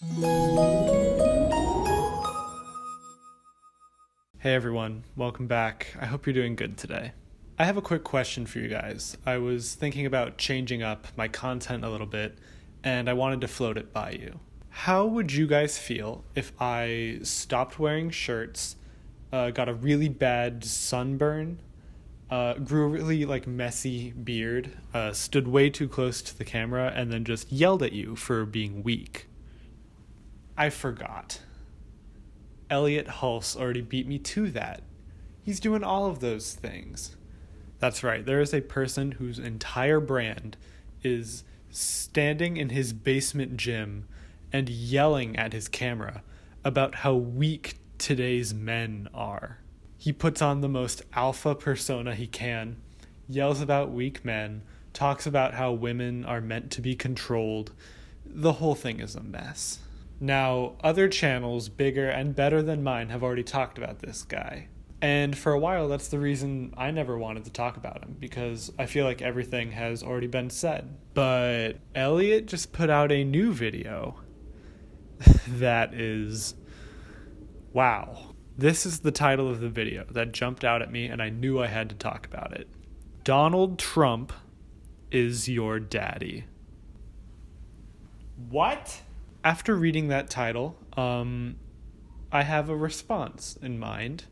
Hey everyone, welcome back. I hope you're doing good today. I have a quick question for you guys. I was thinking about changing up my content a little bit, and I wanted to float it by you. How would you guys feel if I stopped wearing shirts, got a really bad sunburn, grew a really messy beard, stood way too close to the camera, and then just yelled at you for being weak? I forgot. Elliott Hulse already beat me to that. He's doing all of those things. That's right, there is a person whose entire brand is standing in his basement gym and yelling at his camera about how weak today's men are. He puts on the most alpha persona he can, yells about weak men, talks about how women are meant to be controlled. The whole thing is a mess. Now, other channels bigger and better than mine have already talked about this guy. And for a while, that's the reason I never wanted to talk about him, because I feel like everything has already been said. But Elliott just put out a new video that is... wow. This is the title of the video that jumped out at me, and I knew I had to talk about it. Donald Trump is your daddy. What? After reading that title, I have a response in mind.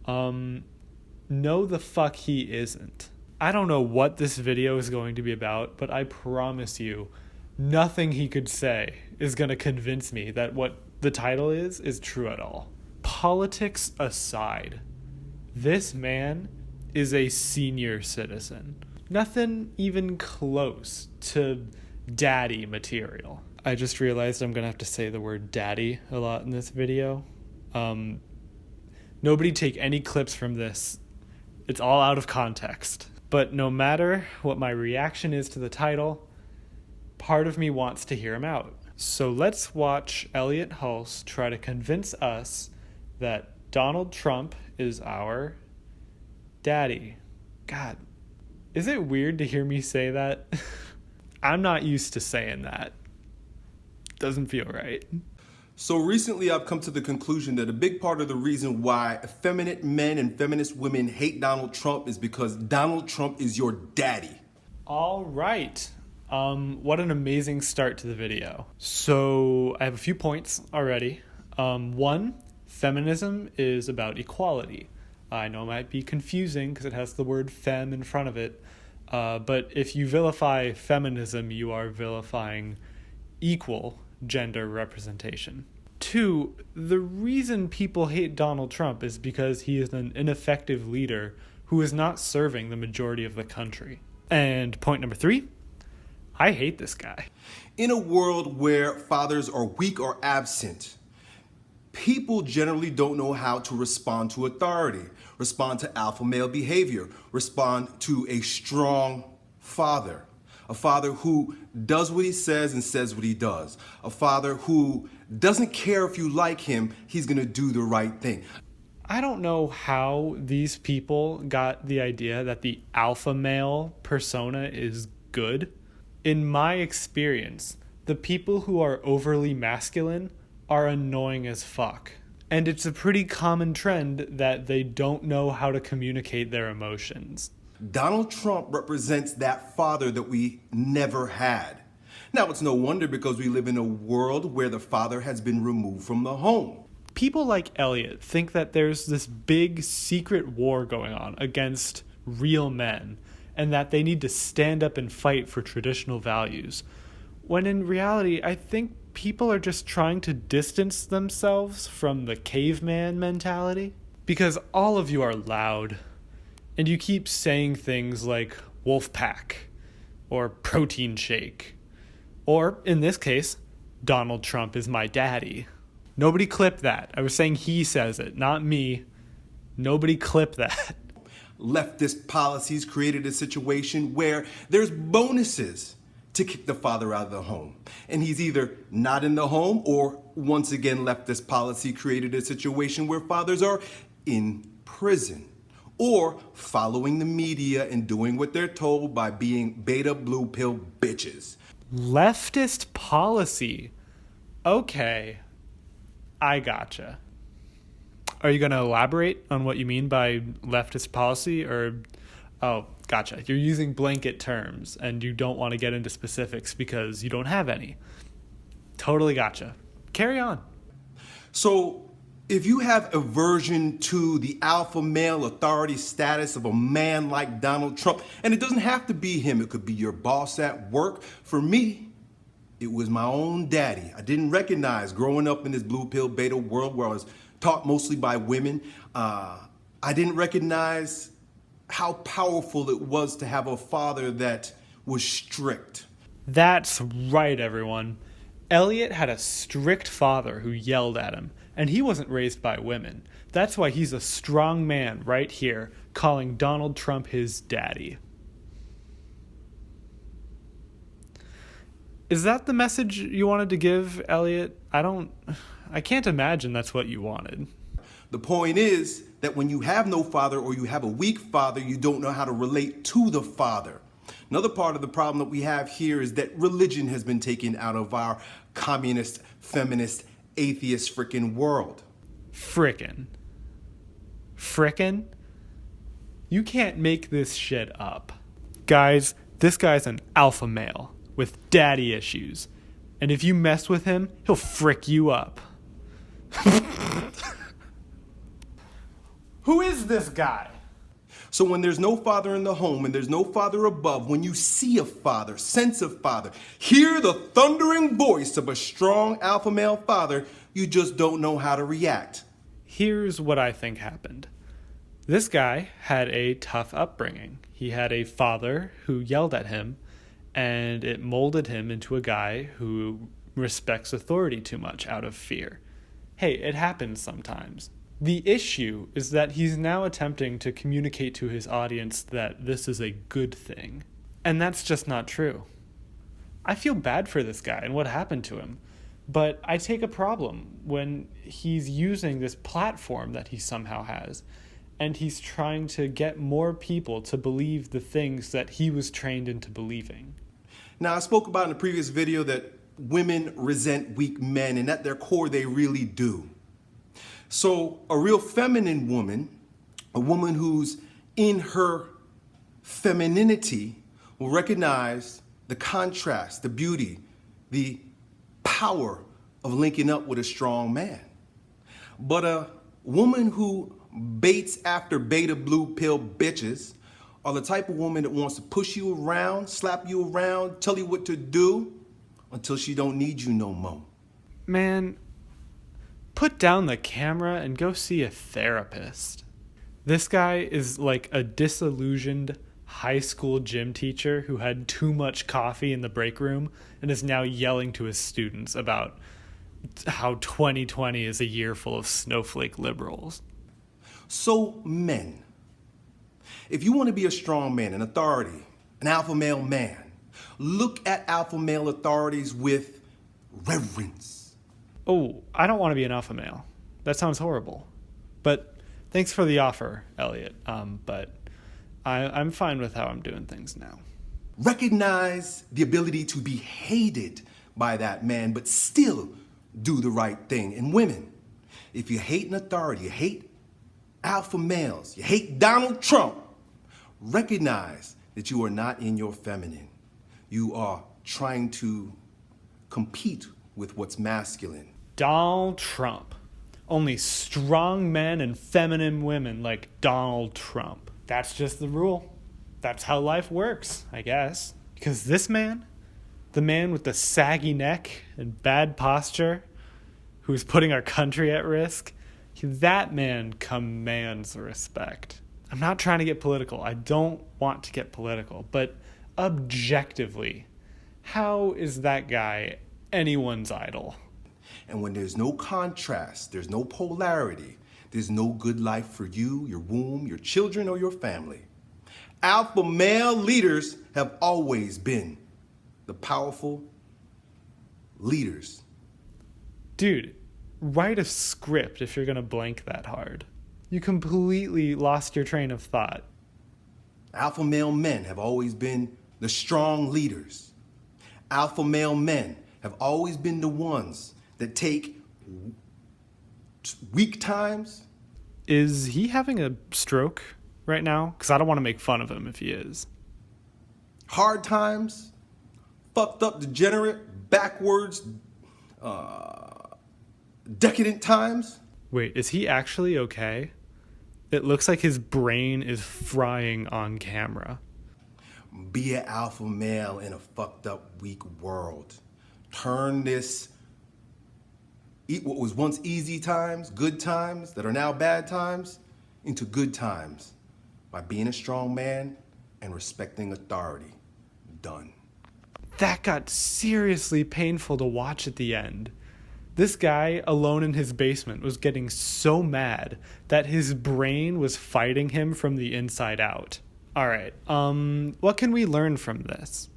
No, the fuck he isn't. I don't know what this video is going to be about, but I promise you, nothing he could say is going to convince me that what the title is true at all. Politics aside, this man is a senior citizen. Nothing even close to daddy material. I just realized I'm going to have to say the word daddy a lot in this video. Nobody take any clips from this. It's all out of context. But no matter what my reaction is to the title, part of me wants to hear him out. So let's watch Elliott Hulse try to convince us that Donald Trump is our daddy. God, is it weird to hear me say that? I'm not used to saying that. Doesn't feel right. So recently I've come to the conclusion that a big part of the reason why effeminate men and feminist women hate Donald Trump is because Donald Trump is your daddy. All right. What an amazing start to the video. So I have a few points already. One, feminism is about equality. I know it might be confusing because it has the word femme in front of it. But if you vilify feminism, you are vilifying equal gender representation. Two, the reason people hate Donald Trump is because he is an ineffective leader who is not serving the majority of the country. And point number three, I hate this guy. In a world where fathers are weak or absent, people generally don't know how to respond to authority, respond to alpha male behavior, respond to a strong father. A father who does what he says and says what he does. A father who doesn't care if you like him, he's gonna do the right thing. I don't know how these people got the idea that the alpha male persona is good. In my experience, the people who are overly masculine are annoying as fuck. And it's a pretty common trend that they don't know how to communicate their emotions. Donald Trump represents that father that we never had. Now, it's no wonder because we live in a world where the father has been removed from the home. People like Elliott think that there's this big secret war going on against real men and that they need to stand up and fight for traditional values. When in reality, I think people are just trying to distance themselves from the caveman mentality. Because all of you are loud. And you keep saying things like wolf pack or protein shake. Or, in this case, Donald Trump is my daddy. Nobody clip that. I was saying he says it, not me. Nobody clip that. Leftist policies created a situation where there's bonuses to kick the father out of the home. And he's either not in the home or, once again, leftist policy created a situation where fathers are in prison. Or following the media and doing what they're told by being beta blue pill bitches. Leftist policy? Okay, I gotcha. Are you going to elaborate on what you mean by leftist policy, or... Oh, gotcha. You're using blanket terms, and you don't want to get into specifics because you don't have any. Totally gotcha. Carry on. So, if you have aversion to the alpha male authority status of a man like Donald Trump, and it doesn't have to be him, it could be your boss at work. For me, it was my own daddy. I didn't recognize growing up in this blue pill beta world where I was taught mostly by women. I didn't recognize how powerful it was to have a father that was strict. That's right, everyone. Elliott had a strict father who yelled at him, and he wasn't raised by women. That's why he's a strong man right here, calling Donald Trump his daddy. Is that the message you wanted to give, Elliott? I can't imagine that's what you wanted. The point is that when you have no father or you have a weak father, you don't know how to relate to the father. Another part of the problem that we have here is that religion has been taken out of our communist, feminist, atheist frickin' world. Frickin'? You can't make this shit up. Guys, this guy's an alpha male with daddy issues. And if you mess with him, he'll frick you up. Who is this guy? So when there's no father in the home and there's no father above, when you see a father, sense a father, hear the thundering voice of a strong alpha male father, you just don't know how to react. Here's what I think happened. This guy had a tough upbringing. He had a father who yelled at him, and it molded him into a guy who respects authority too much out of fear. Hey, it happens sometimes. The issue is that he's now attempting to communicate to his audience that this is a good thing. And that's just not true. I feel bad for this guy and what happened to him, but I take a problem when he's using this platform that he somehow has, and he's trying to get more people to believe the things that he was trained into believing. Now, I spoke about in the previous video that women resent weak men, and at their core, they really do. So a real feminine woman, a woman who's in her femininity, will recognize the contrast, the beauty, the power of linking up with a strong man. But a woman who baits after beta blue pill bitches are the type of woman that wants to push you around, slap you around, tell you what to do until she don't need you no more. Man, put down the camera and go see a therapist. This guy is like a disillusioned high school gym teacher who had too much coffee in the break room and is now yelling to his students about how 2020 is a year full of snowflake liberals. So men, if you want to be a strong man, an authority, an alpha male man, look at alpha male authorities with reverence. Oh, I don't want to be an alpha male. That sounds horrible. But thanks for the offer, Elliott. But I'm fine with how I'm doing things now. Recognize the ability to be hated by that man, but still do the right thing. And women, if you hate an authority, you hate alpha males, you hate Donald Trump, recognize that you are not in your feminine. You are trying to compete with what's masculine. Donald Trump. Only strong men and feminine women like Donald Trump. That's just the rule. That's how life works, I guess. Because this man, the man with the saggy neck and bad posture, who's putting our country at risk, that man commands respect. I'm not trying to get political. I don't want to get political. But objectively, how is that guy anyone's idol? And when there's no contrast, there's no polarity, there's no good life for you, your womb, your children, or your family. Alpha male leaders have always been the powerful leaders. Dude, write a script if you're going to blank that hard. You completely lost your train of thought. Alpha male men have always been the strong leaders. Alpha male men have always been the ones that take weak times. Is he having a stroke right now? Because I don't want to make fun of him if he is. Hard times, fucked up, degenerate, backwards, decadent times. Wait, is he actually okay? It looks like his brain is frying on camera. Be an alpha male in a fucked up, weak world. Turn this, what was once easy times, good times, that are now bad times, into good times by being a strong man and respecting authority. Done. That got seriously painful to watch at the end. This guy, alone in his basement, was getting so mad that his brain was fighting him from the inside out. All right, what can we learn from this?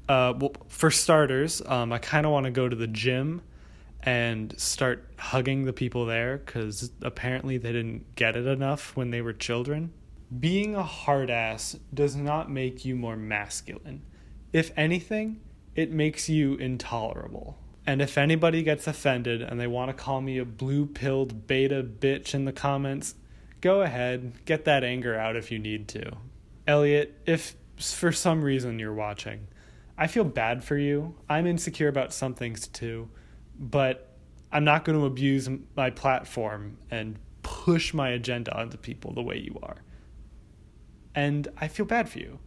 Well, for starters, I kind of want to go to the gym and start hugging the people there because apparently they didn't get it enough when they were children. Being a hard ass does not make you more masculine. If anything, it makes you intolerable. And if anybody gets offended and they want to call me a blue-pilled beta bitch in the comments, go ahead, get that anger out if you need to. Elliott, if for some reason you're watching, I feel bad for you. I'm insecure about some things too, but I'm not going to abuse my platform and push my agenda onto people the way you are. And I feel bad for you.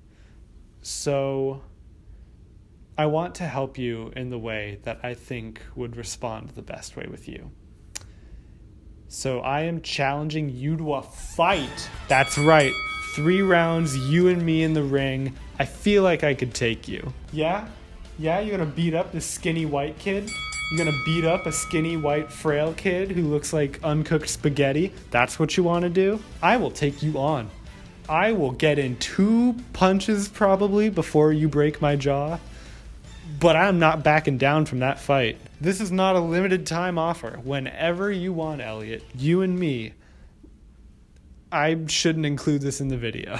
So I want to help you in the way that I think would respond the best way with you. So I am challenging you to a fight. That's right. 3 rounds, you and me in the ring. I feel like I could take you. Yeah? Yeah, you're gonna beat up this skinny white kid? You're gonna beat up a skinny white frail kid who looks like uncooked spaghetti? That's what you wanna do? I will take you on. I will get in 2 punches probably before you break my jaw. But I'm not backing down from that fight. This is not a limited time offer. Whenever you want, Elliott, you and me. I shouldn't include this in the video.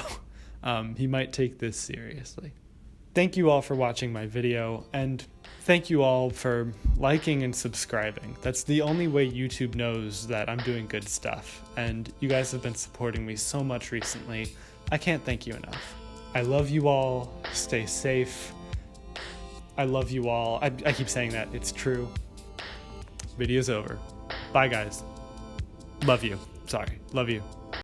He might take this seriously. Thank you all for watching my video, and thank you all for liking and subscribing. That's the only way YouTube knows that I'm doing good stuff, and you guys have been supporting me so much recently. I can't thank you enough. I love you all. Stay safe. I love you all. I keep saying that. It's true. Video's over. Bye, guys. Love you. Sorry. Love you.